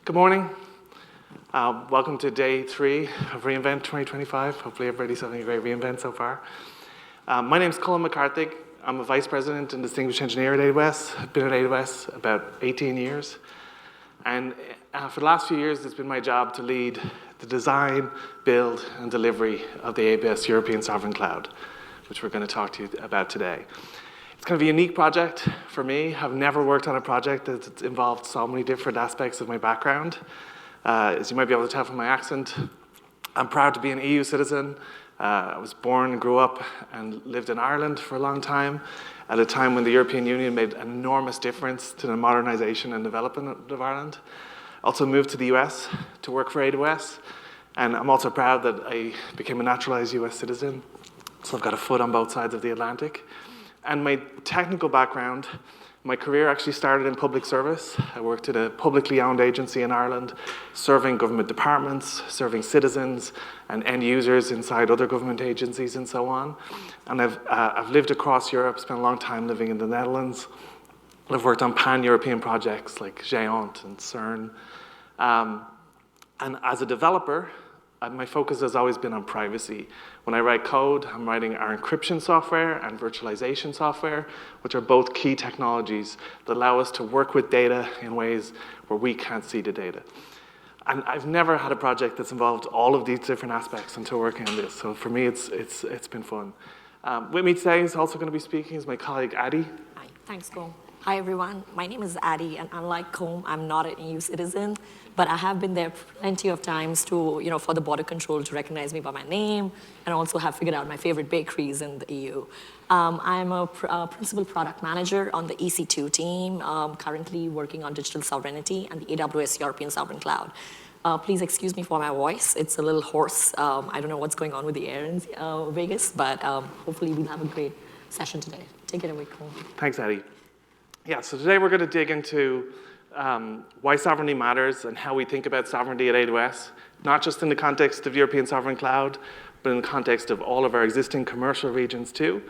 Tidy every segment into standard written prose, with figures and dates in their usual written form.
Good morning. Welcome to day 3 of reInvent 2025. Hopefully everybody's having a great reInvent so far. My name is Colm and Addy. I'm a vice president and distinguished engineer at AWS. I've been at AWS about 18 years. And for the last few years, it's been my job to lead the design, build, and delivery of the AWS European Sovereign Cloud, which we're going to talk to you about today. It's kind of a unique project for me. I've never worked on a project that's involved so many different aspects of my background. As you might be able to tell from my accent, I'm proud to be an EU citizen. I was born and grew up and lived in Ireland for a long time, at a time when the European Union made an enormous difference to the modernization and development of Ireland. Also moved to the US to work for AWS, and I'm also proud that I became a naturalized US citizen, so I've got a foot on both sides of the Atlantic. And my technical background, my career actually started in public service. I worked at a publicly owned agency in Ireland, serving government departments, serving citizens and end users inside other government agencies and so on. And I've lived across Europe, spent a long time living in the Netherlands. I've worked on pan-European projects like Géant and CERN. And as a developer, my focus has always been on privacy. When I write code, I'm writing our encryption software and virtualization software, which are both key technologies that allow us to work with data in ways where we can't see the data. And I've never had a project that's involved all of these different aspects until working on this. So for me, it's been fun. With me today is also going to be speaking is my colleague, Addy. Hi, thanks, Colm. Hi, everyone. My name is Addy, and unlike Colm, I'm not an EU citizen, but I have been there plenty of times to, for the border control to recognize me by my name, and also have figured out my favorite bakeries in the EU. I'm a principal product manager on the EC2 team, currently working on digital sovereignty and the AWS European Sovereign Cloud. Please excuse me for my voice. It's a little hoarse. I don't know what's going on with the air in Vegas, but hopefully we'll have a great session today. Take it away, Colm. Thanks, Addy. Yeah, so today we're going to dig into why sovereignty matters and how we think about sovereignty at AWS, not just in the context of European Sovereign Cloud, but in the context of all of our existing commercial regions too.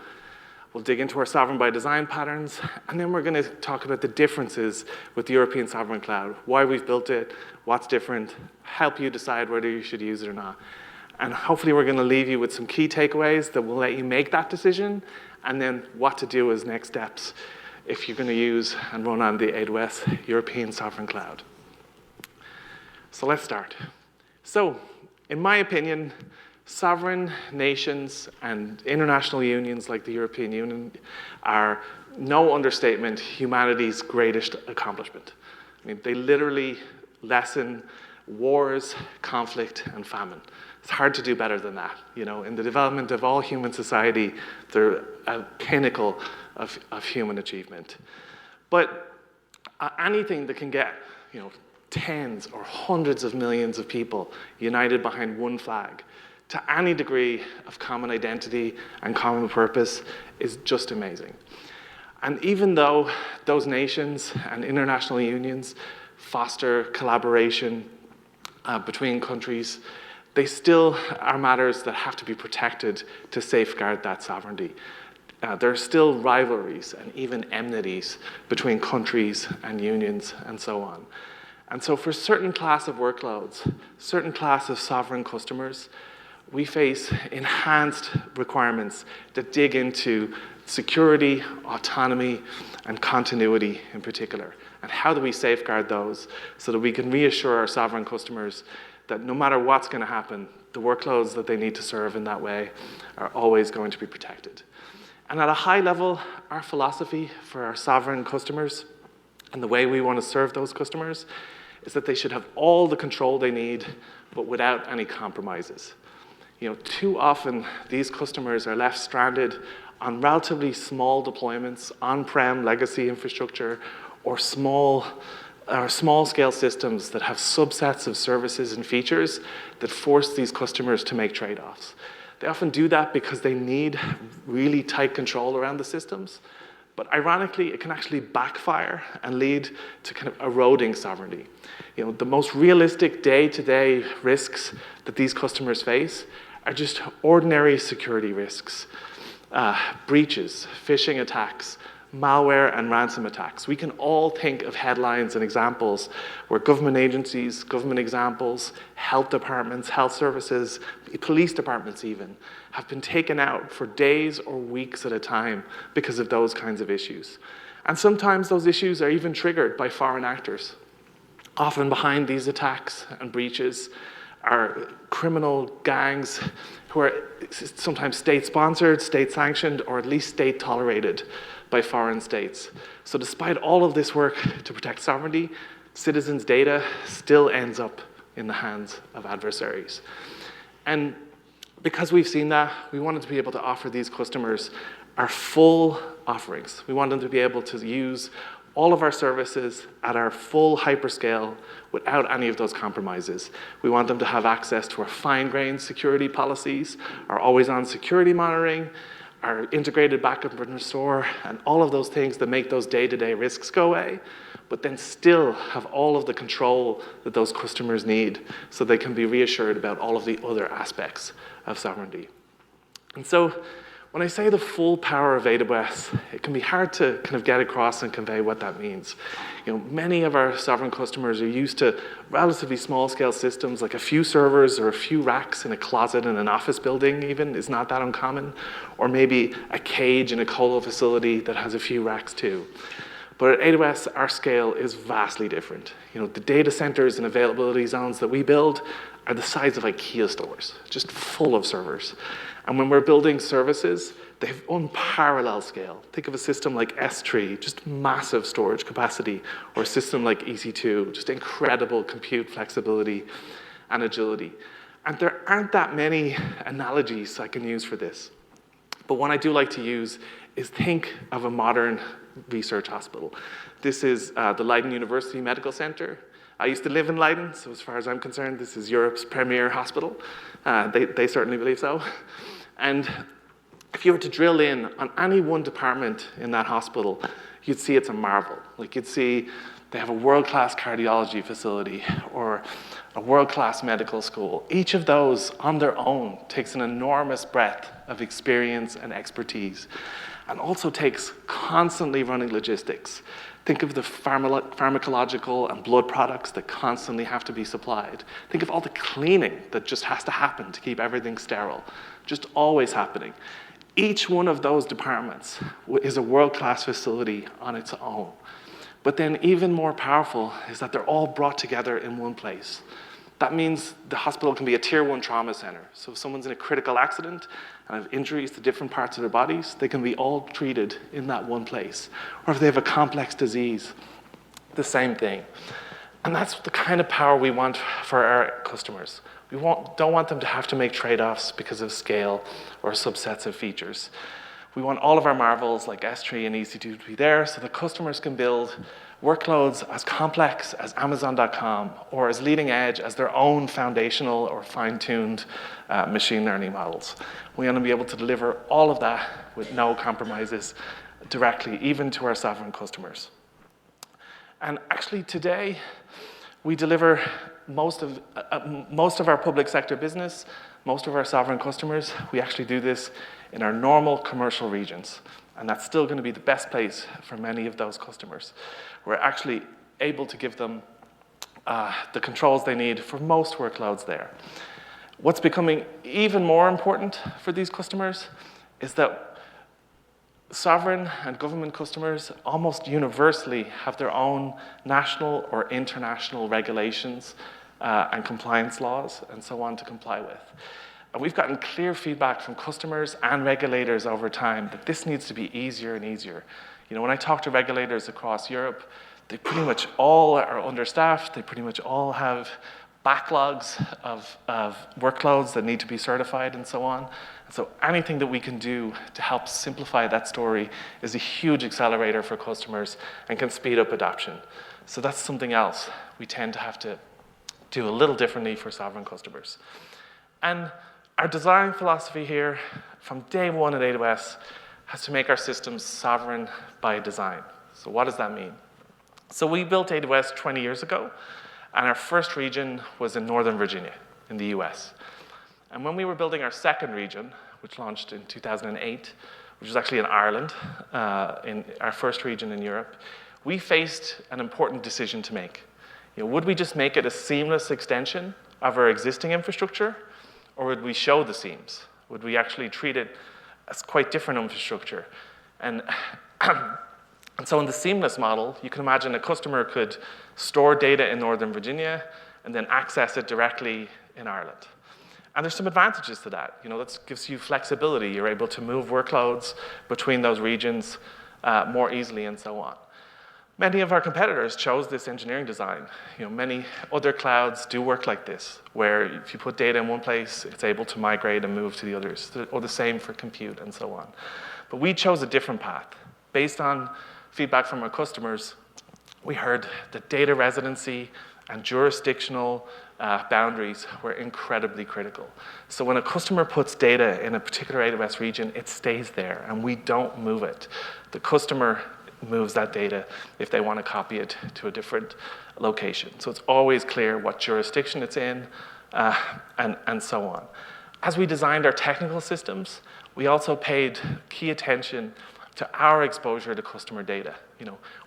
We'll dig into our sovereign by design patterns, and then we're going to talk about the differences with the European Sovereign Cloud, why we've built it, what's different, help you decide whether you should use it or not. And hopefully we're going to leave you with some key takeaways that will let you make that decision, and then what to do as next steps if you're going to use and run on the AWS European Sovereign Cloud. So let's start. So, in my opinion, sovereign nations and international unions like the European Union are, no understatement, humanity's greatest accomplishment. I mean, they literally lessen wars, conflict, and famine. It's hard to do better than that. In the development of all human society, they're a pinnacle of human achievement. But anything that can get, tens or hundreds of millions of people united behind one flag to any degree of common identity and common purpose is just amazing. And even though those nations and international unions foster collaboration between countries, they still are matters that have to be protected to safeguard that sovereignty. There are still rivalries and even enmities between countries and unions and so on. And so for certain class of workloads, certain class of sovereign customers, we face enhanced requirements that dig into security, autonomy, and continuity in particular. And how do we safeguard those so that we can reassure our sovereign customers that no matter what's going to happen, the workloads that they need to serve in that way are always going to be protected. And at a high level, our philosophy for our sovereign customers and the way we want to serve those customers is that they should have all the control they need, but without any compromises. Too often, these customers are left stranded on relatively small deployments, on-prem legacy infrastructure, or small-scale systems that have subsets of services and features that force these customers to make trade-offs. They often do that because they need really tight control around the systems. But ironically, it can actually backfire and lead to kind of eroding sovereignty. The most realistic day-to-day risks that these customers face are just ordinary security risks. Breaches, phishing attacks, malware and ransom attacks. We can all think of headlines and examples where government agencies, government examples, health departments, health services, police departments even, have been taken out for days or weeks at a time because of those kinds of issues. And sometimes those issues are even triggered by foreign actors. Often behind these attacks and breaches are criminal gangs who are sometimes state-sponsored, state-sanctioned, or at least state-tolerated by foreign states. So despite all of this work to protect sovereignty, citizens' data still ends up in the hands of adversaries. And because we've seen that, we wanted to be able to offer these customers our full offerings. We want them to be able to use all of our services at our full hyperscale without any of those compromises. We want them to have access to our fine-grained security policies, our always-on security monitoring, our integrated backup and restore, and all of those things that make those day-to-day risks go away, but then still have all of the control that those customers need so they can be reassured about all of the other aspects of sovereignty. And so when I say the full power of AWS, it can be hard to kind of get across and convey what that means. You know, many of our sovereign customers are used to relatively small-scale systems, like a few servers or a few racks in a closet in an office building even is not that uncommon, or maybe a cage in a colo facility that has a few racks too. But at AWS, our scale is vastly different. You know, the data centers and availability zones that we build are the size of IKEA stores, just full of servers. And when we're building services, they have unparalleled scale. Think of a system like S3, just massive storage capacity, or a system like EC2, just incredible compute flexibility and agility. And there aren't that many analogies I can use for this. But one I do like to use is think of a modern research hospital. This is the Leiden University Medical Center. I used to live in Leiden, so as far as I'm concerned, this is Europe's premier hospital. They certainly believe so. And if you were to drill in on any one department in that hospital, you'd see it's a marvel. Like you'd see they have a world-class cardiology facility or a world-class medical school. Each of those on their own takes an enormous breadth of experience and expertise, and also takes constantly running logistics. Think of the pharmacological and blood products that constantly have to be supplied. Think of all the cleaning that just has to happen to keep everything sterile, just always happening. Each one of those departments is a world-class facility on its own. But then even more powerful is that they're all brought together in one place. That means the hospital can be a tier 1 trauma center. So if someone's in a critical accident and have injuries to different parts of their bodies, they can be all treated in that one place. Or if they have a complex disease, the same thing. And that's the kind of power we want for our customers. We don't want them to have to make trade-offs because of scale or subsets of features. We want all of our marvels like S3 and EC2 to be there so the customers can build workloads as complex as Amazon.com or as leading edge as their own foundational or fine-tuned machine learning models. We want to be able to deliver all of that with no compromises directly, even to our sovereign customers. And actually today, we deliver most of our public sector business, most of our sovereign customers, we actually do this in our normal commercial regions. And that's still going to be the best place for many of those customers. We're actually able to give them the controls they need for most workloads there. What's becoming even more important for these customers is that sovereign and government customers almost universally have their own national or international regulations and compliance laws and so on to comply with. And we've gotten clear feedback from customers and regulators over time that this needs to be easier and easier. You know, when I talk to regulators across Europe, they pretty much all are understaffed. They pretty much all have backlogs of workloads that need to be certified and so on. And so anything that we can do to help simplify that story is a huge accelerator for customers and can speed up adoption. So that's something else we tend to have to do a little differently for sovereign customers. And our design philosophy here from day one at AWS has to make our systems sovereign by design. So what does that mean? So we built AWS 20 years ago, and our first region was in Northern Virginia in the US. And when we were building our second region, which launched in 2008, which was actually in Ireland, in our first region in Europe, we faced an important decision to make. Would we just make it a seamless extension of our existing infrastructure, or would we show the seams? Would we actually treat it as quite different infrastructure? And so in the seamless model, you can imagine a customer could store data in Northern Virginia and then access it directly in Ireland. And there's some advantages to that. That gives you flexibility. You're able to move workloads between those regions more easily and so on. Many of our competitors chose this engineering design. Many other clouds do work like this, where if you put data in one place, it's able to migrate and move to the others, or the same for compute and so on. But we chose a different path. Based on feedback from our customers, we heard that data residency and jurisdictional boundaries were incredibly critical. So when a customer puts data in a particular AWS region, it stays there, and we don't move it. The customer moves that data if they want to copy it to a different location. So it's always clear what jurisdiction it's in, and so on. As we designed our technical systems, we also paid key attention to our exposure to customer data.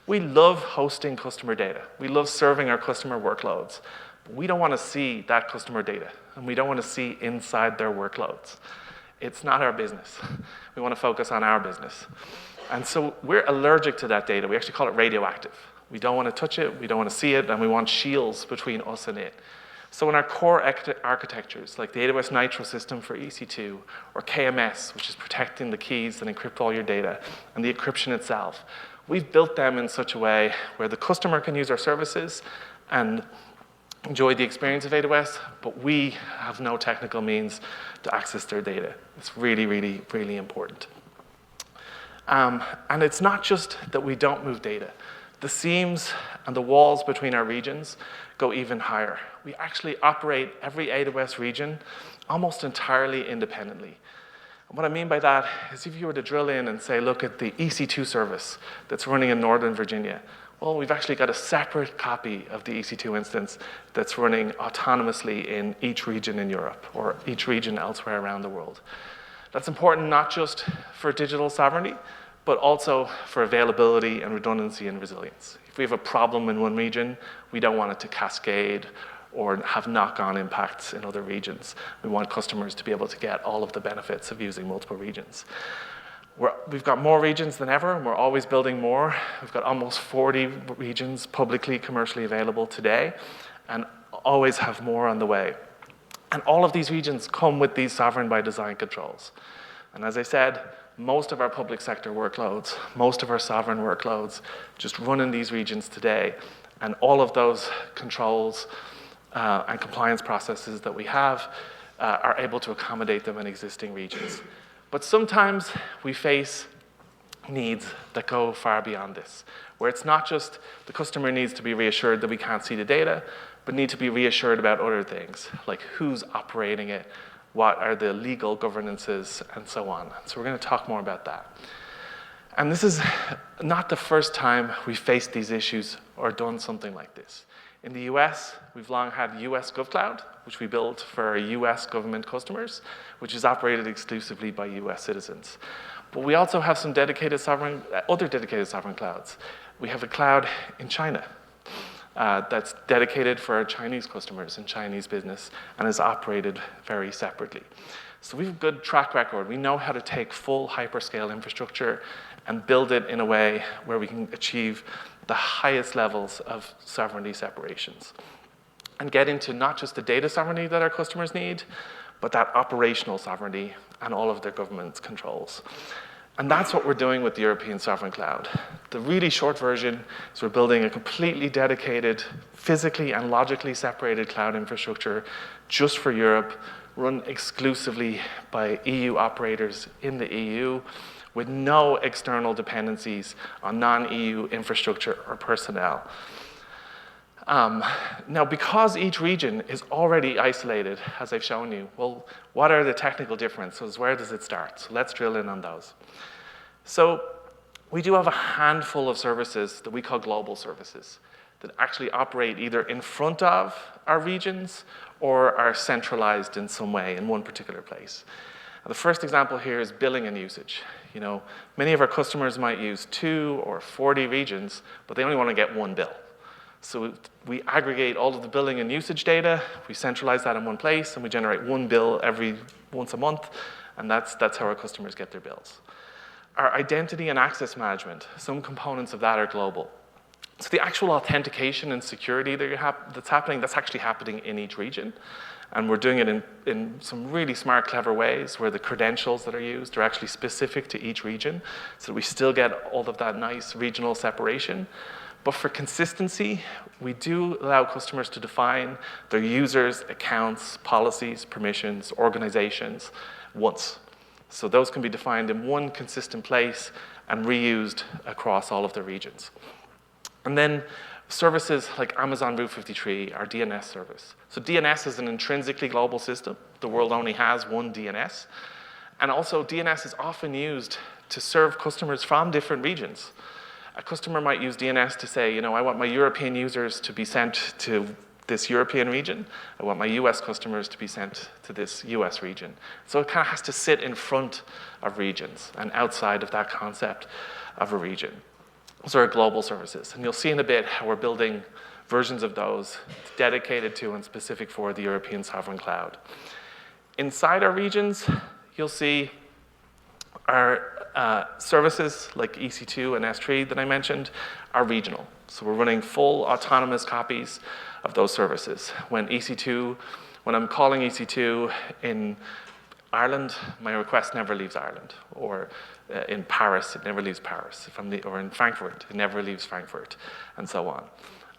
We love hosting customer data. We love serving our customer workloads. But we don't want to see that customer data, and we don't want to see inside their workloads. It's not our business. We want to focus on our business. And so we're allergic to that data. We actually call it radioactive. We don't want to touch it, we don't want to see it, and we want shields between us and it. So in our core architectures, like the AWS Nitro system for EC2, or KMS, which is protecting the keys that encrypt all your data, and the encryption itself, we've built them in such a way where the customer can use our services and enjoy the experience of AWS, but we have no technical means to access their data. It's really, really, really important. And it's not just that we don't move data. The seams and the walls between our regions go even higher. We actually operate every AWS region almost entirely independently. And what I mean by that is if you were to drill in and say, look at the EC2 service that's running in Northern Virginia, well, we've actually got a separate copy of the EC2 instance that's running autonomously in each region in Europe or each region elsewhere around the world. That's important not just for digital sovereignty, but also for availability and redundancy and resilience. If we have a problem in one region, we don't want it to cascade or have knock-on impacts in other regions. We want customers to be able to get all of the benefits of using multiple regions. We've got more regions than ever, and we're always building more. We've got almost 40 regions publicly, commercially available today, and always have more on the way. And all of these regions come with these sovereign by design controls. And as I said, most of our public sector workloads, most of our sovereign workloads just run in these regions today. And all of those controls and compliance processes that we have are able to accommodate them in existing regions. But sometimes we face needs that go far beyond this, where it's not just the customer needs to be reassured that we can't see the data, but need to be reassured about other things, like who's operating it, what are the legal governances, and so on. So we're going to talk more about that. And this is not the first time we've faced these issues or done something like this. In the US, we've long had US GovCloud, which we built for our US government customers, which is operated exclusively by US citizens. But we also have some other dedicated sovereign clouds. We have a cloud in China that's dedicated for our Chinese customers and Chinese business and is operated very separately. So we have a good track record. We know how to take full hyperscale infrastructure and build it in a way where we can achieve the highest levels of sovereignty separations and get into not just the data sovereignty that our customers need, but that operational sovereignty and all of their government's controls. And that's what we're doing with the European Sovereign Cloud. The really short version is we're building a completely dedicated, physically and logically separated cloud infrastructure just for Europe, run exclusively by EU operators in the EU, with no external dependencies on non-EU infrastructure or personnel. Now, because each region is already isolated, as I've shown you, well, what are the technical differences? Where does it start? So let's drill in on those. So we do have a handful of services that we call global services that actually operate either in front of our regions or are centralized in some way in one particular place. The first example here is billing and usage. Many of our customers might use 2 or 40 regions, but they only want to get one bill. So we aggregate all of the billing and usage data, we centralize that in one place, and we generate one bill once a month, and that's how our customers get their bills. Our identity and access management, some components of that are global. So the actual authentication and security that's actually happening in each region. And we're doing it in some really smart, clever ways where the credentials that are used are actually specific to each region, so that we still get all of that nice regional separation. But for consistency, we do allow customers to define their users, accounts, policies, permissions, organizations once. So those can be defined in one consistent place and reused across all of the regions. And then services like Amazon Route 53, our DNS service. So DNS is an intrinsically global system. The world only has one DNS. And also DNS is often used to serve customers from different regions. A customer might use DNS to say, I want my European users to be sent to this European region. I want my US customers to be sent to this US region. So it kind of has to sit in front of regions and outside of that concept of a region. Those are our global services. And you'll see in a bit how we're building versions of those dedicated to and specific for the European Sovereign Cloud. Inside our regions, you'll see our services like EC2 and S3 that I mentioned are regional. So we're running full autonomous copies of those services. When I'm calling EC2 in Ireland, my request never leaves Ireland. Or in Paris, it never leaves Paris. Or in Frankfurt, it never leaves Frankfurt, and so on.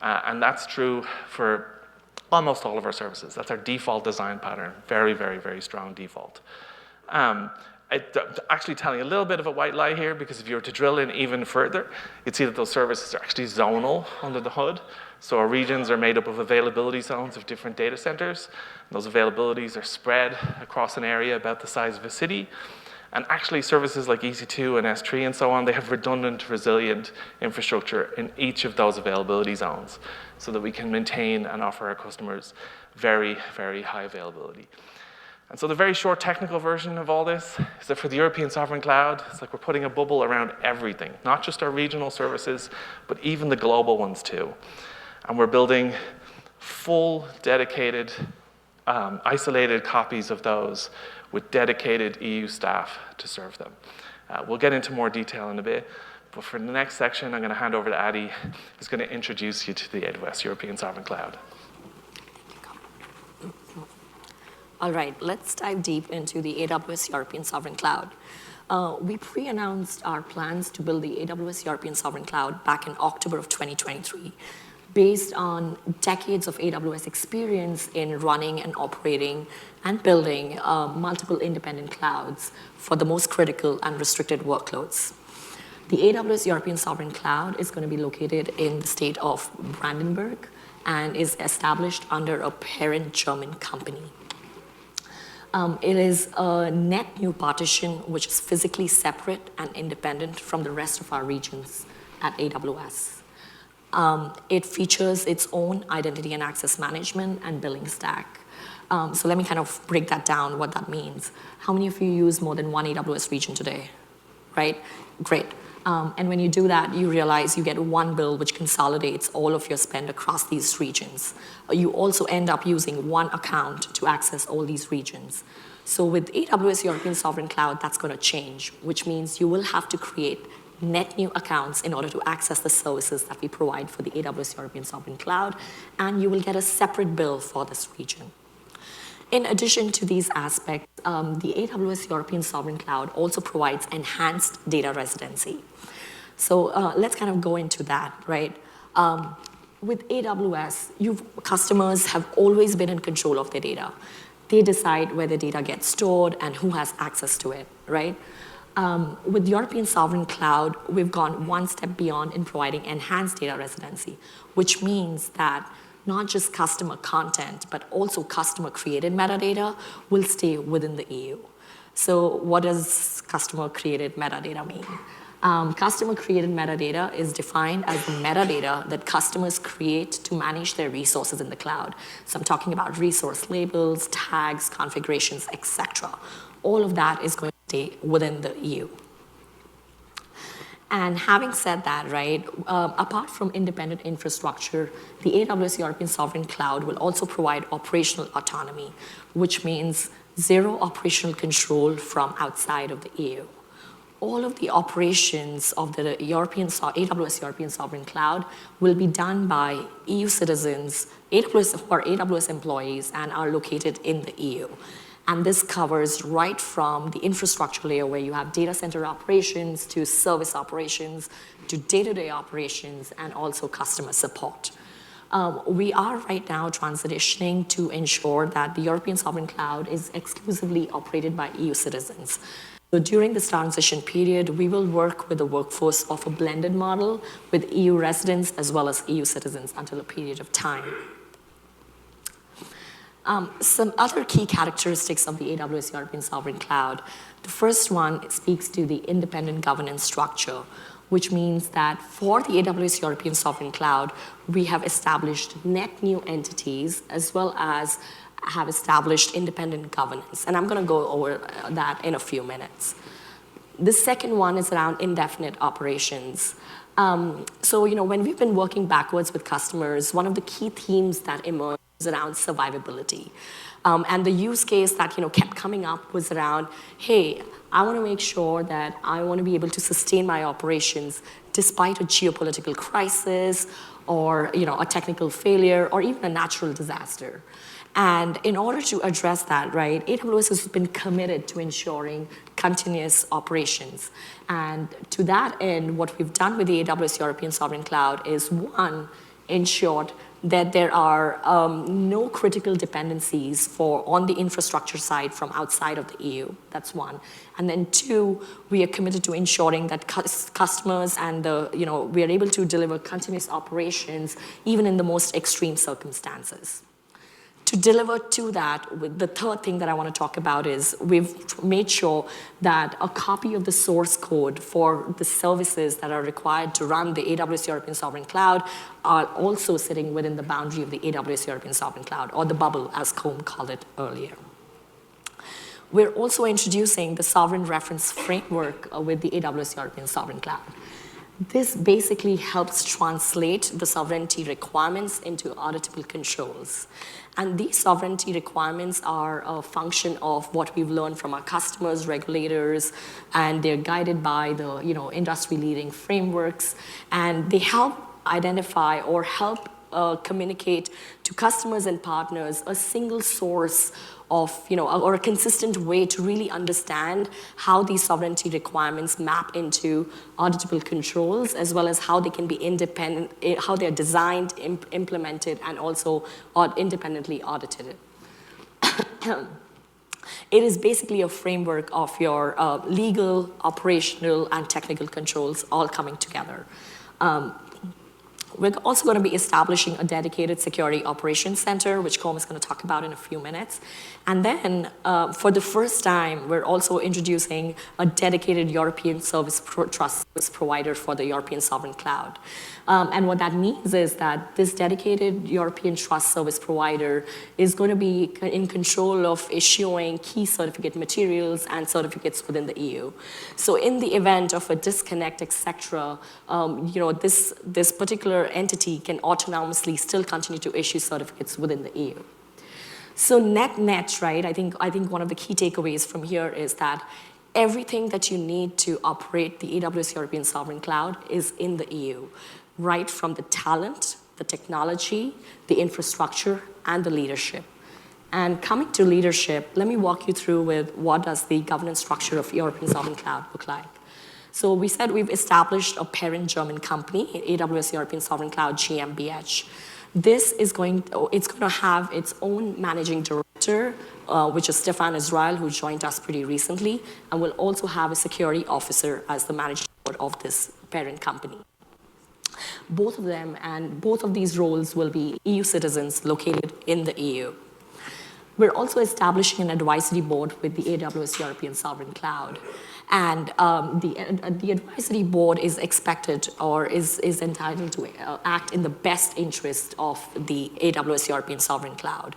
And that's true for almost all of our services. That's our default design pattern. Very, very, very strong default. Actually telling a little bit of a white lie here, because if you were to drill in even further, you'd see that those services are actually zonal under the hood. So our regions are made up of availability zones of different data centers. Those availabilities are spread across an area about the size of a city. And actually services like EC2 and S3 and so on, they have redundant, resilient infrastructure in each of those availability zones so that we can maintain and offer our customers very, very high availability. And so the very short technical version of all this is that for the European Sovereign Cloud, it's like we're putting a bubble around everything, not just our regional services, but even the global ones too. And we're building full, dedicated, isolated copies of those with dedicated EU staff to serve them. We'll get into more detail in a bit, but for the next section, I'm going to hand over to Addy, who's going to introduce you to the AWS European Sovereign Cloud. All right, let's dive deep into the AWS European Sovereign Cloud. We pre-announced our plans to build the AWS European Sovereign Cloud back in October of 2023, based on decades of AWS experience in running and operating and building multiple independent clouds for the most critical and restricted workloads. The AWS European Sovereign Cloud is going to be located in the state of Brandenburg and is established under a parent German company. It is a net new partition which is physically separate and independent from the rest of our regions at AWS. It features its own identity and access management and billing stack. So let me kind of break that down, what that means. How many of you use more than one AWS region today? Right? Great. And when you do that, you realize you get one bill which consolidates all of your spend across these regions. You also end up using one account to access all these regions. So with AWS European Sovereign Cloud, that's going to change, which means you will have to create net new accounts in order to access the services that we provide for the AWS European Sovereign Cloud, and you will get a separate bill for this region. In addition to these aspects, the AWS European Sovereign Cloud also provides enhanced data residency. So let's kind of go into that, right? With AWS, customers have always been in control of their data. They decide where the data gets stored and who has access to it, right? With the European Sovereign Cloud, we've gone one step beyond in providing enhanced data residency, which means that not just customer content, but also customer-created metadata will stay within the EU. So what does customer-created metadata mean? Customer-created metadata is defined as the metadata that customers create to manage their resources in the cloud. So I'm talking about resource labels, tags, configurations, etc. all of that is going to stay within the EU. And having said that, right, apart from independent infrastructure, the AWS European Sovereign Cloud will also provide operational autonomy, which means zero operational control from outside of the EU. All of the operations of the AWS European Sovereign Cloud will be done by EU citizens, who are AWS employees and are located in the EU. And this covers right from the infrastructure layer where you have data center operations to service operations to day-to-day operations and also customer support. We are right now transitioning to ensure that the European Sovereign Cloud is exclusively operated by EU citizens. So during this transition period, we will work with a workforce of a blended model with EU residents as well as EU citizens until a period of time. Some other key characteristics of the AWS European Sovereign Cloud. The first one speaks to the independent governance structure, which means that for the AWS European Sovereign Cloud, we have established net new entities as well as have established independent governance. And I'm going to go over that in a few minutes. The second one is around indefinite operations. So, when we've been working backwards with customers, one of the key themes that emerged was around survivability. And the use case that kept coming up was around, hey, I want to make sure that I want to be able to sustain my operations despite a geopolitical crisis or a technical failure or even a natural disaster. And in order to address that, right, AWS has been committed to ensuring continuous operations. And to that end, what we've done with the AWS European Sovereign Cloud is, one, ensured that there are no critical dependencies on the infrastructure side from outside of the EU. That's one. And then two, we are committed to ensuring that customers and we are able to deliver continuous operations even in the most extreme circumstances. To deliver to that, the third thing that I want to talk about is we've made sure that a copy of the source code for the services that are required to run the AWS European Sovereign Cloud are also sitting within the boundary of the AWS European Sovereign Cloud, or the bubble, as Colm called it earlier. We're also introducing the Sovereign Reference Framework with the AWS European Sovereign Cloud. This basically helps translate the sovereignty requirements into auditable controls. And these sovereignty requirements are a function of what we've learned from our customers, regulators, and they're guided by the industry-leading frameworks. And they help identify or help communicate to customers and partners a single source of, or a consistent way to really understand how these sovereignty requirements map into auditable controls, as well as how they can be independent, how they're designed, implemented, and also independently audited. It is basically a framework of your legal, operational, and technical controls all coming together. We're also going to be establishing a dedicated security operations center, which Colm is going to talk about in a few minutes. And then, for the first time, we're also introducing a dedicated European trust service provider for the European Sovereign Cloud. And what that means is that this dedicated European trust service provider is going to be in control of issuing key certificate materials and certificates within the EU. So in the event of a disconnect, etc., this particular entity can autonomously still continue to issue certificates within the EU. So net, right, I think one of the key takeaways from here is that everything that you need to operate the AWS European Sovereign Cloud is in the EU, right from the talent, the technology, the infrastructure, and the leadership. And coming to leadership, let me walk you through with what does the governance structure of European Sovereign Cloud look like. So we said we've established a parent German company, AWS European Sovereign Cloud GmbH. It's going to have its own managing director, which is Stefan Israel, who joined us pretty recently, and will also have a security officer as the managing board of this parent company. Both of them and both of these roles will be EU citizens located in the EU. We're also establishing an advisory board with the AWS European Sovereign Cloud. And the advisory board is expected or is entitled to act in the best interest of the AWS European Sovereign Cloud.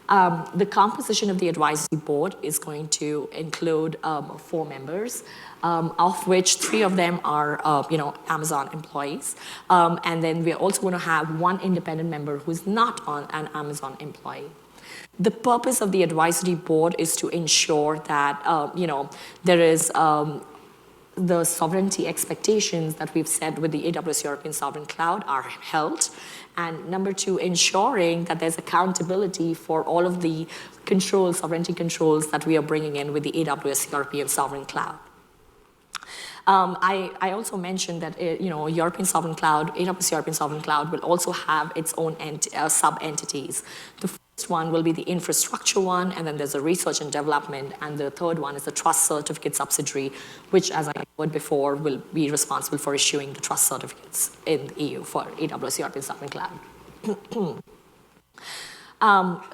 The composition of the advisory board is going to include 4 members, of which 3 of them are, Amazon employees. And then we're also going to have 1 independent member who's not an Amazon employee. The purpose of the advisory board is to ensure that, there is the sovereignty expectations that we've set with the AWS European Sovereign Cloud are held. And number 2, ensuring that there's accountability for all of the controls, sovereignty controls that we are bringing in with the AWS European Sovereign Cloud. I also mentioned that European Sovereign Cloud, AWS European Sovereign Cloud will also have its own sub-entities. The first one will be the infrastructure one, and then there's a research and development, and the third one is the trust certificate subsidiary, which, as I covered before, will be responsible for issuing the trust certificates in the EU for AWS European Sovereign Cloud.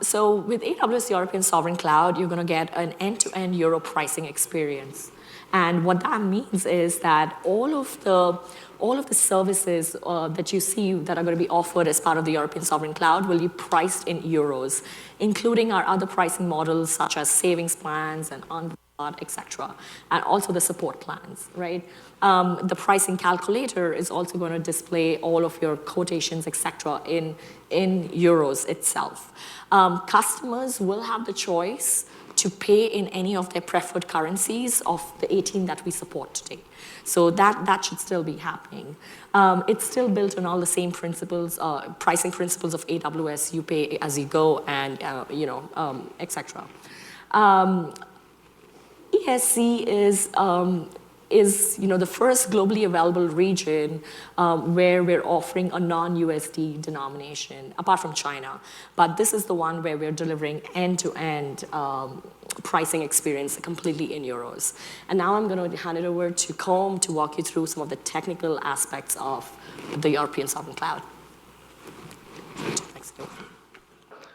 So with AWS European Sovereign Cloud, you're going to get an end-to-end Euro pricing experience. And what that means is that all of the services that you see that are going to be offered as part of the European Sovereign Cloud will be priced in euros, including our other pricing models such as savings plans and on-board, etc., and also the support plans, right? The pricing calculator is also going to display all of your quotations, etc., in euros itself. Customers will have the choice to pay in any of their preferred currencies of the 18 that we support today. So that should still be happening. It's still built on all the same principles, pricing principles of AWS, you pay as you go, and etc. ESC is the first globally available region where we're offering a non-USD denomination, apart from China. But this is the one where we're delivering end-to-end pricing experience completely in euros. And now I'm going to hand it over to Colm to walk you through some of the technical aspects of the European Sovereign Cloud. Thanks.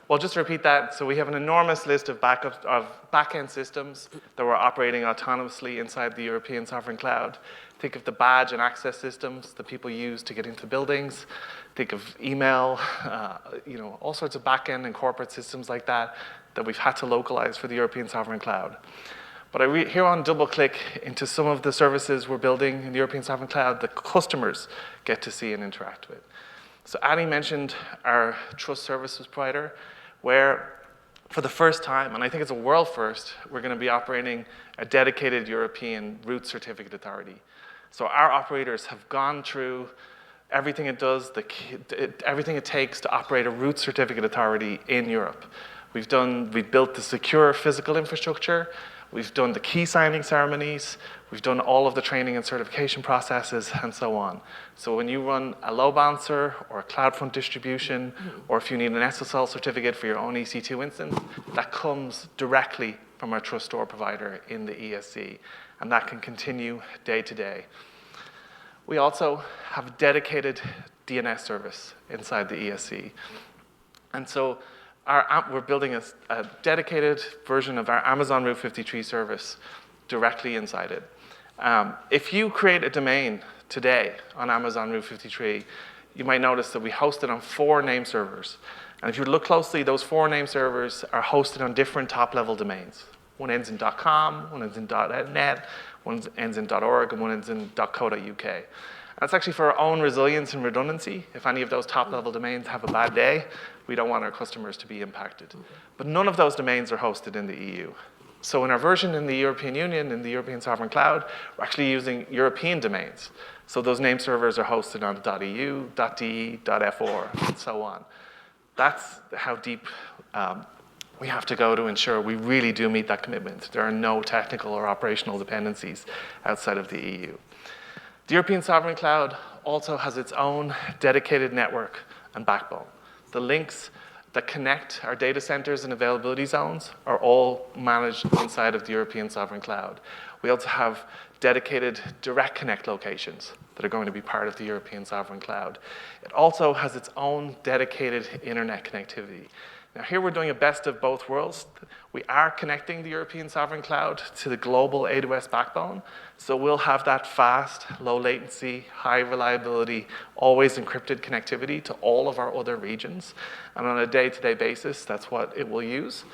Well, just to repeat that, so we have an enormous list of back-end systems that we're operating autonomously inside the European Sovereign Cloud. Think of the badge and access systems that people use to get into buildings. Think of email, all sorts of back-end and corporate systems like that we've had to localize for the European Sovereign Cloud. But here on double-click into some of the services we're building in the European Sovereign Cloud that customers get to see and interact with. So Addy mentioned our trust services provider, where for the first time, and I think it's a world first, we're going to be operating a dedicated European root certificate authority. So our operators have gone through everything it does, everything it takes to operate a root certificate authority in Europe. We've built the secure physical infrastructure. We've done the key signing ceremonies. We've done all of the training and certification processes and so on. So when you run a load balancer or a CloudFront distribution, or if you need an SSL certificate for your own EC2 instance, that comes directly from our trust store provider in the ESC, and that can continue day to day. We also have a dedicated DNS service inside the ESC. And so we're building a dedicated version of our Amazon Route 53 service directly inside it. If you create a domain today on Amazon Route 53, you might notice that we host it on 4 name servers. And if you look closely, those 4 name servers are hosted on different top-level domains. One ends in .com, one ends in .net, one ends in .org, and one ends in .co.uk. That's actually for our own resilience and redundancy. If any of those top-level domains have a bad day, we don't want our customers to be impacted. But none of those domains are hosted in the EU. So in our version in the European Union, in the European Sovereign Cloud, we're actually using European domains. So those name servers are hosted on .eu, .de, .for, and so on. That's how deep we have to go to ensure we really do meet that commitment. There are no technical or operational dependencies outside of the EU. The European Sovereign Cloud also has its own dedicated network and backbone. The links that connect our data centers and availability zones are all managed inside of the European Sovereign Cloud. We also have dedicated direct connect locations that are going to be part of the European Sovereign Cloud. It also has its own dedicated internet connectivity. Now here we're doing a best of both worlds. We are connecting the European Sovereign Cloud to the global AWS backbone. So we'll have that fast, low latency, high reliability, always encrypted connectivity to all of our other regions. And on a day-to-day basis, that's what it will use.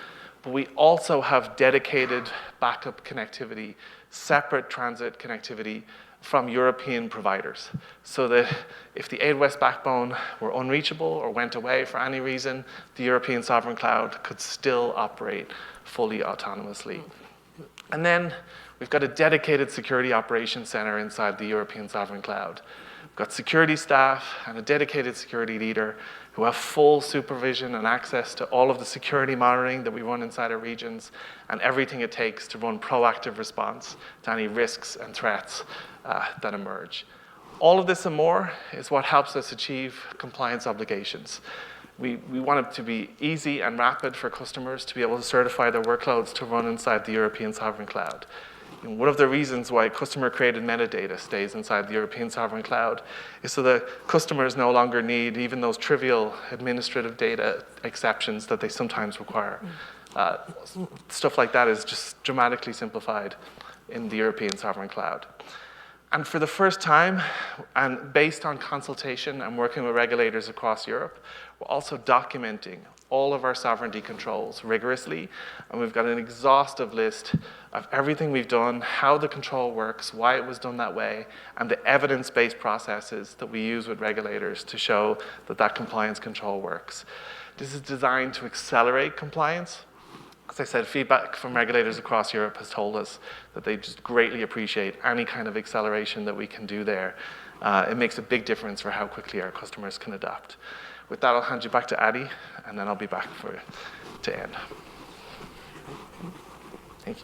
But we also have dedicated backup connectivity, separate transit connectivity from European providers, so that if the AWS backbone were unreachable or went away for any reason, the European Sovereign Cloud could still operate fully autonomously. And then we've got a dedicated security operations center inside the European Sovereign Cloud. We've got security staff and a dedicated security leader who have full supervision and access to all of the security monitoring that we run inside our regions and everything it takes to run proactive response to any risks and threats that emerge. All of this and more is what helps us achieve compliance obligations. We want it to be easy and rapid for customers to be able to certify their workloads to run inside the European Sovereign Cloud. And one of the reasons why customer-created metadata stays inside the European Sovereign Cloud is so that customers no longer need even those trivial administrative data exceptions that they sometimes require. Stuff like that is just dramatically simplified in the European Sovereign Cloud. And for the first time, and based on consultation and working with regulators across Europe, we're also documenting all of our sovereignty controls rigorously, and we've got an exhaustive list of everything we've done, how the control works, why it was done that way, and the evidence-based processes that we use with regulators to show that that compliance control works. This is designed to accelerate compliance. As I said, feedback from regulators across Europe has told us that they just greatly appreciate any kind of acceleration that we can do there. It makes a big difference for how quickly our customers can adapt. With that, I'll hand you back to Addy, and then I'll be back to end. Thank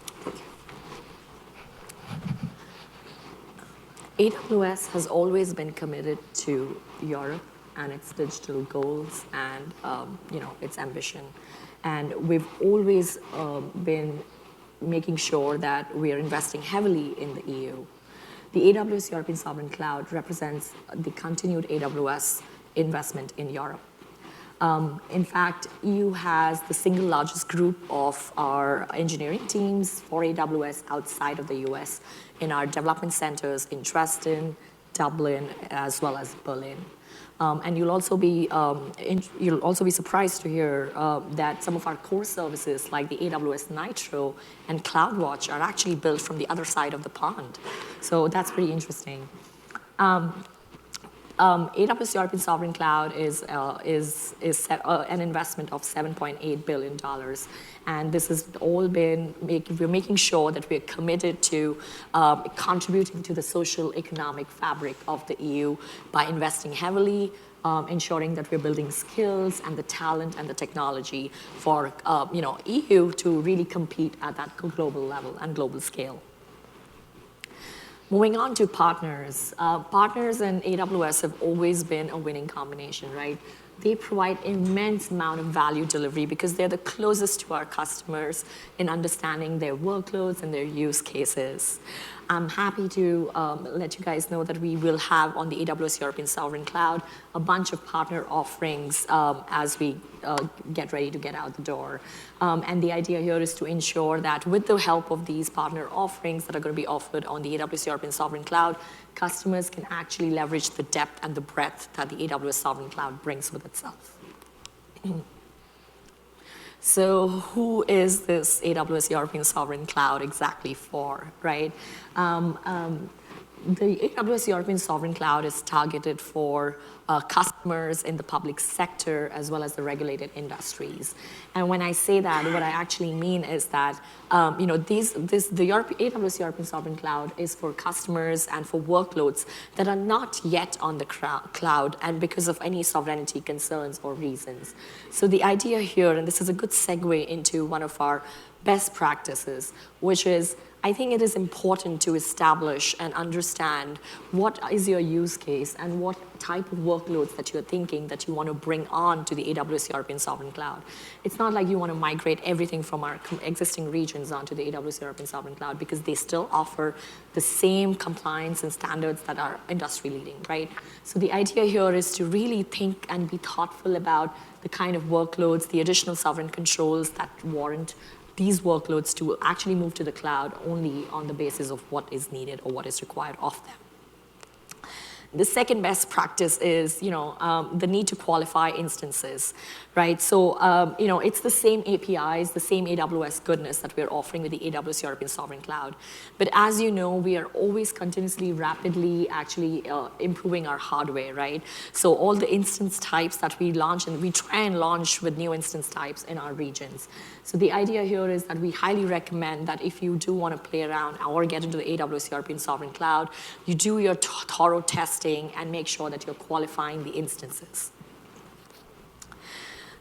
you. AWS has always been committed to Europe and its digital goals and its ambition. And we've always been making sure that we are investing heavily in the EU. The AWS European Sovereign Cloud represents the continued AWS investment in Europe. In fact, EU has the single largest group of our engineering teams for AWS outside of the US in our development centers in Dresden, Dublin, as well as Berlin. And you'll also be surprised to hear that some of our core services, like the AWS Nitro and CloudWatch, are actually built from the other side of the pond. So that's pretty interesting. AWS European Sovereign Cloud is an investment of $7.8 billion. And this has all been, we're making sure that we're committed to contributing to the social economic fabric of the EU by investing heavily, ensuring that we're building skills and the talent and the technology for EU to really compete at that global level and global scale. Moving on to partners. Partners and AWS have always been a winning combination, right? They provide immense amount of value delivery because they're the closest to our customers in understanding their workloads and their use cases. I'm happy to let you guys know that we will have on the AWS European Sovereign Cloud a bunch of partner offerings as we get ready to get out the door. And the idea here is to ensure that with the help of these partner offerings that are going to be offered on the AWS European Sovereign Cloud, customers can actually leverage the depth and the breadth that the AWS Sovereign Cloud brings with itself. So who is this AWS European Sovereign Cloud exactly for, right? The AWS European Sovereign Cloud is targeted for customers in the public sector as well as the regulated industries. And when I say that, what I actually mean is that the AWS European Sovereign Cloud is for customers and for workloads that are not yet on the cloud and because of any sovereignty concerns or reasons. So the idea here, and this is a good segue into one of our best practices, which is I think it is important to establish and understand what is your use case and what type of workloads that you're thinking that you want to bring on to the AWS European Sovereign Cloud. It's not like you want to migrate everything from our existing regions onto the AWS European Sovereign Cloud, because they still offer the same compliance and standards that are industry leading, right? So the idea here is to really think and be thoughtful about the kind of workloads, the additional sovereign controls that warrant these workloads to actually move to the cloud only on the basis of what is needed or what is required of them. The second best practice is, the need to qualify instances, right? So, it's the same APIs, the same AWS goodness that we're offering with the AWS European Sovereign Cloud. But as you know, we are always continuously, rapidly actually improving our hardware, right? So all the instance types that we launch, and we try and launch with new instance types in our regions. So the idea here is that we highly recommend that if you do want to play around or get into the AWS European Sovereign Cloud, you do your thorough testing and make sure that you're qualifying the instances.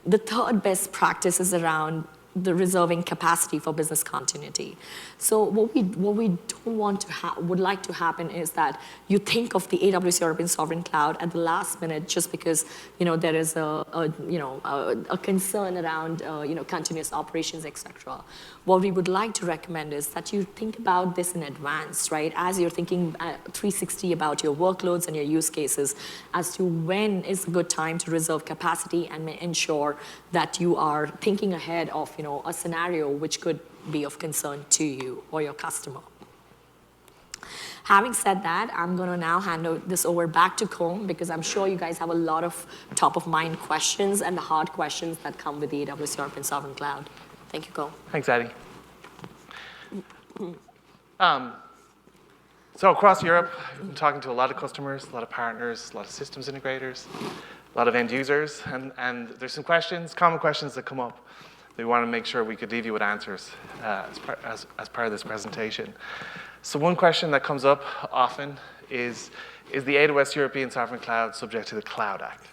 The third best practice is around the reserving capacity for business continuity. So what we don't want to would like to happen is that you think of the AWS European Sovereign Cloud at the last minute just because there is a concern around continuous operations, etc. What we would like to recommend is that you think about this in advance, right? As you're thinking 360 about your workloads and your use cases, as to when is a good time to reserve capacity and ensure that you are thinking ahead of a scenario which could be of concern to you or your customer. Having said that, I'm going to now hand this over back to Colm, because I'm sure you guys have a lot of top-of-mind questions and the hard questions that come with the AWS European Sovereign Cloud. Thank you, Colm. Thanks, Addy. So across Europe, I've been talking to a lot of customers, a lot of partners, a lot of systems integrators, a lot of end users, and there's some questions, common questions that come up. We want to make sure we could leave you with answers as part of this presentation. So one question that comes up often is the AWS European Sovereign Cloud subject to the Cloud Act?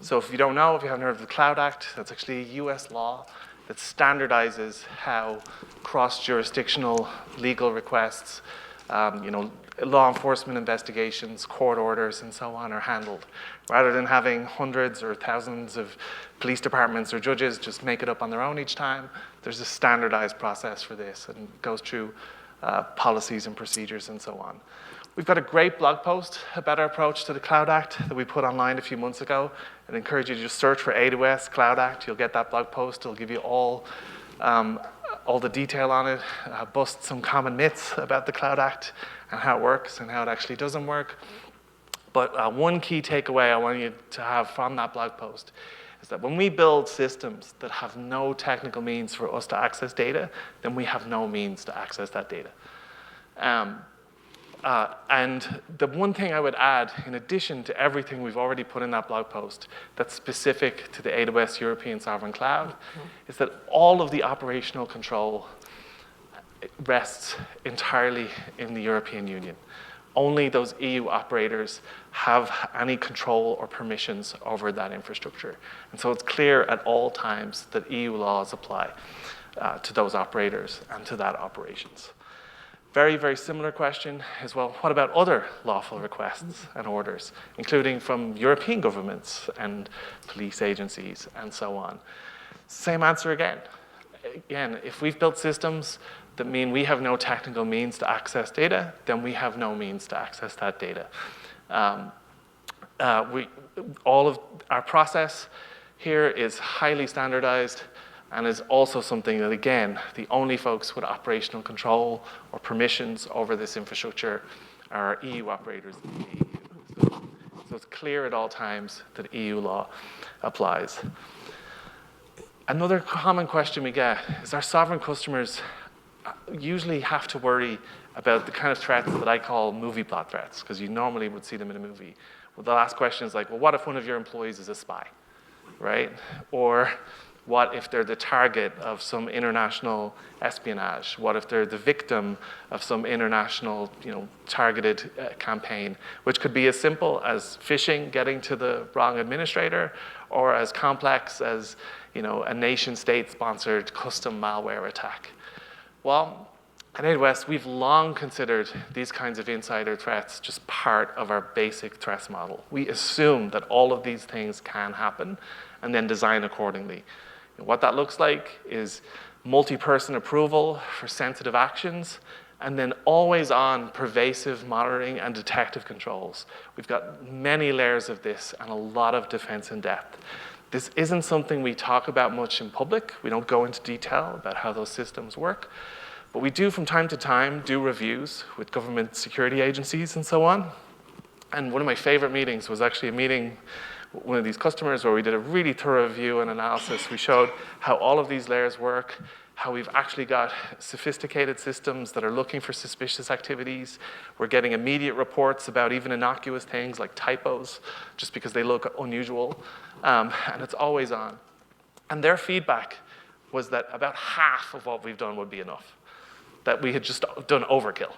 So if you don't know, if you haven't heard of the Cloud Act, that's actually a US law that standardizes how cross-jurisdictional legal requests, law enforcement investigations, court orders, and so on are handled. Rather than having hundreds or thousands of police departments or judges just make it up on their own each time, there's a standardized process for this, and it goes through policies and procedures and so on. We've got a great blog post about our approach to the Cloud Act that we put online a few months ago. I'd encourage you to just search for AWS Cloud Act. You'll get that blog post. It'll give you all the detail on it, bust some common myths about the Cloud Act and how it works and how it actually doesn't work. But one key takeaway I want you to have from that blog post is that when we build systems that have no technical means for us to access data, then we have no means to access that data. And the one thing I would add, in addition to everything we've already put in that blog post that's specific to the AWS European Sovereign Cloud, is that all of the operational control rests entirely in the European Union. Only those EU operators have any control or permissions over that infrastructure. And so it's clear at all times that EU laws apply to those operators and to that operations. Very, very similar question is, well, what about other lawful requests and orders, including from European governments and police agencies and so on? Same answer again. Again, if we've built systems that mean we have no technical means to access data, then we have no means to access that data. All of our process here is highly standardized and is also something that, again, the only folks with operational control or permissions over this infrastructure are EU operators in the EU. So it's clear at all times that EU law applies. Another common question we get is, our sovereign customers usually have to worry about the kind of threats that I call movie plot threats, because you normally would see them in a movie. Well, the last question is like, well, what if one of your employees is a spy, right? Or what if they're the target of some international espionage? What if they're the victim of some international, targeted campaign, which could be as simple as phishing, getting to the wrong administrator, or as complex as, a nation-state-sponsored custom malware attack? Well, At AWS, we've long considered these kinds of insider threats just part of our basic threat model. We assume that all of these things can happen and then design accordingly. And what that looks like is multi-person approval for sensitive actions, and then always on pervasive monitoring and detective controls. We've got many layers of this and a lot of defense in depth. This isn't something we talk about much in public. We don't go into detail about how those systems work. But we do, from time to time, do reviews with government security agencies and so on. And one of my favorite meetings was actually a meeting with one of these customers where we did a really thorough review and analysis. We showed how all of these layers work, how we've actually got sophisticated systems that are looking for suspicious activities. We're getting immediate reports about even innocuous things like typos, just because they look unusual. And it's always on. And their feedback was that about half of what we've done would be enough, that we had just done overkill.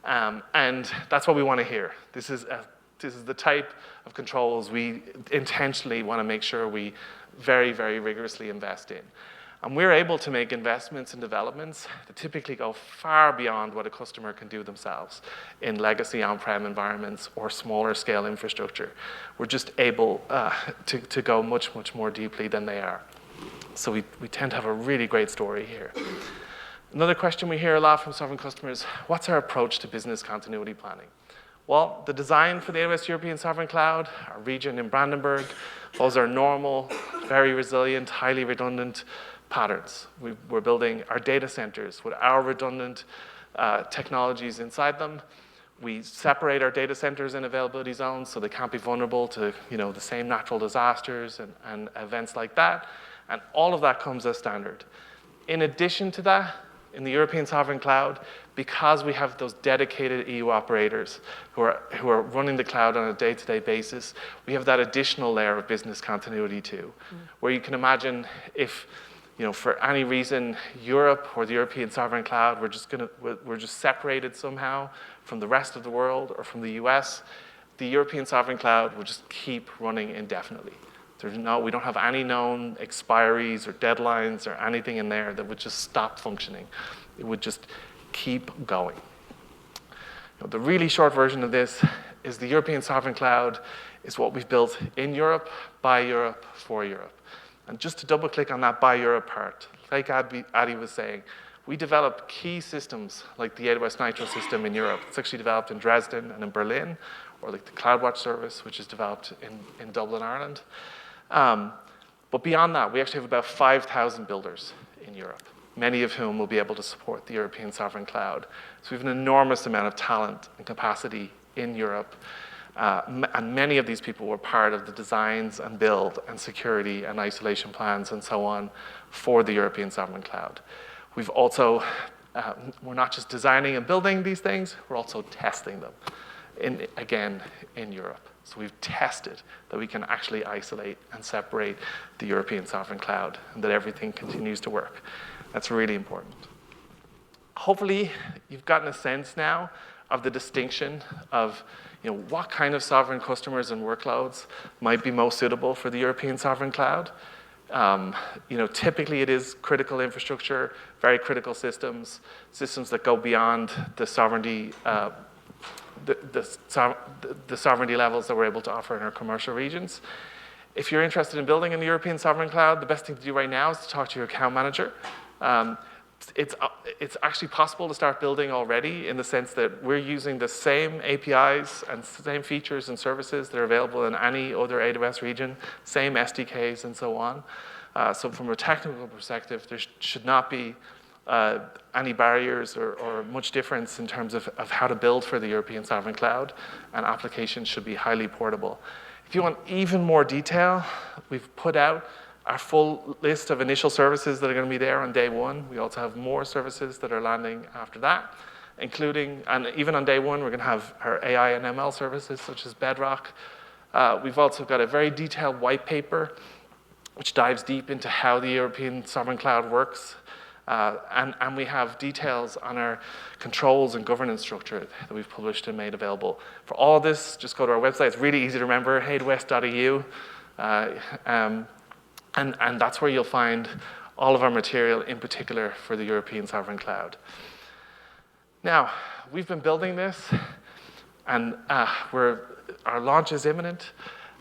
And that's what we want to hear. This is the type of controls we intentionally want to make sure we very, very rigorously invest in. And we're able to make investments and developments that typically go far beyond what a customer can do themselves in legacy on-prem environments or smaller scale infrastructure. We're just able to go much, much more deeply than they are. So we tend to have a really great story here. Another question we hear a lot from sovereign customers, what's our approach to business continuity planning? Well, the design for the AWS European Sovereign Cloud, our region in Brandenburg, those are normal, very resilient, highly redundant patterns. We're building our data centers with our redundant technologies inside them. We separate our data centers in availability zones so they can't be vulnerable to the same natural disasters and events like that. And all of that comes as standard. In addition to that, in the European Sovereign Cloud, because we have those dedicated EU operators who are running the cloud on a day-to-day basis, we have that additional layer of business continuity too, where you can imagine if, for any reason, Europe or the European Sovereign Cloud, we're just separated somehow from the rest of the world or from the US, the European Sovereign Cloud will just keep running indefinitely. We don't have any known expiries or deadlines or anything in there that would just stop functioning. It would just keep going. The really short version of this is the European Sovereign Cloud is what we've built in Europe, by Europe, for Europe. And just to double click on that by Europe part, like Addy was saying, we develop key systems like the AWS Nitro system in Europe. It's actually developed in Dresden and in Berlin, or like the CloudWatch service, which is developed in Dublin, Ireland. But beyond that, we actually have about 5,000 builders in Europe, many of whom will be able to support the European Sovereign Cloud. So we have an enormous amount of talent and capacity in Europe. And many of these people were part of the designs and build and security and isolation plans and so on for the European Sovereign Cloud. We've also, we're not just designing and building these things, we're also testing them, again, in Europe. So we've tested that we can actually isolate and separate the European Sovereign Cloud and that everything continues to work. That's really important. Hopefully, you've gotten a sense now of the distinction of what kind of sovereign customers and workloads might be most suitable for the European Sovereign Cloud. Typically it is critical infrastructure, very critical systems that go beyond the sovereignty the sovereignty levels that we're able to offer in our commercial regions. If you're interested in building in the European Sovereign Cloud, the best thing to do right now is to talk to your account manager. It's actually possible to start building already in the sense that we're using the same APIs and same features and services that are available in any other AWS region, same SDKs and so on. So from a technical perspective, there should not be any barriers or much difference in terms of how to build for the European Sovereign Cloud, and applications should be highly portable. If you want even more detail, we've put out our full list of initial services that are going to be there on day one. We also have more services that are landing after that, including, and even on day one, we're going to have our AI and ML services such as Bedrock. We've also got a very detailed white paper which dives deep into how the European Sovereign Cloud works. And we have details on our controls and governance structure that we've published and made available. For all of this, just go to our website. It's really easy to remember, aws.eu. And that's where you'll find all of our material, in particular for the European Sovereign Cloud. Now, we've been building this, and our launch is imminent,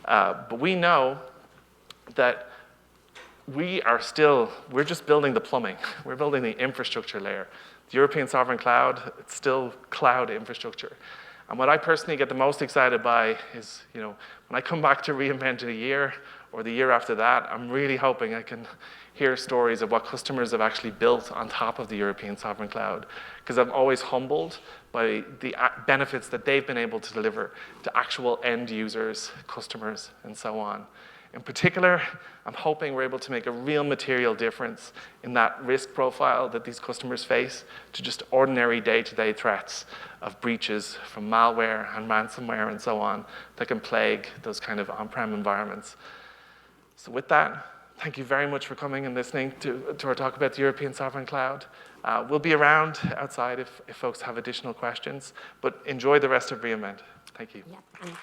but we know that we're just building the plumbing. We're building the infrastructure layer. The European Sovereign Cloud, it's still cloud infrastructure. And what I personally get the most excited by is, when I come back to reInvent in a year or the year after that, I'm really hoping I can hear stories of what customers have actually built on top of the European Sovereign Cloud. Because I'm always humbled by the benefits that they've been able to deliver to actual end users, customers, and so on. In particular, I'm hoping we're able to make a real material difference in that risk profile that these customers face to just ordinary day-to-day threats of breaches from malware and ransomware and so on that can plague those kind of on-prem environments. So with that, thank you very much for coming and listening to our talk about the European Sovereign Cloud. We'll be around outside if folks have additional questions, but enjoy the rest of reInvent. Thank you. Yeah.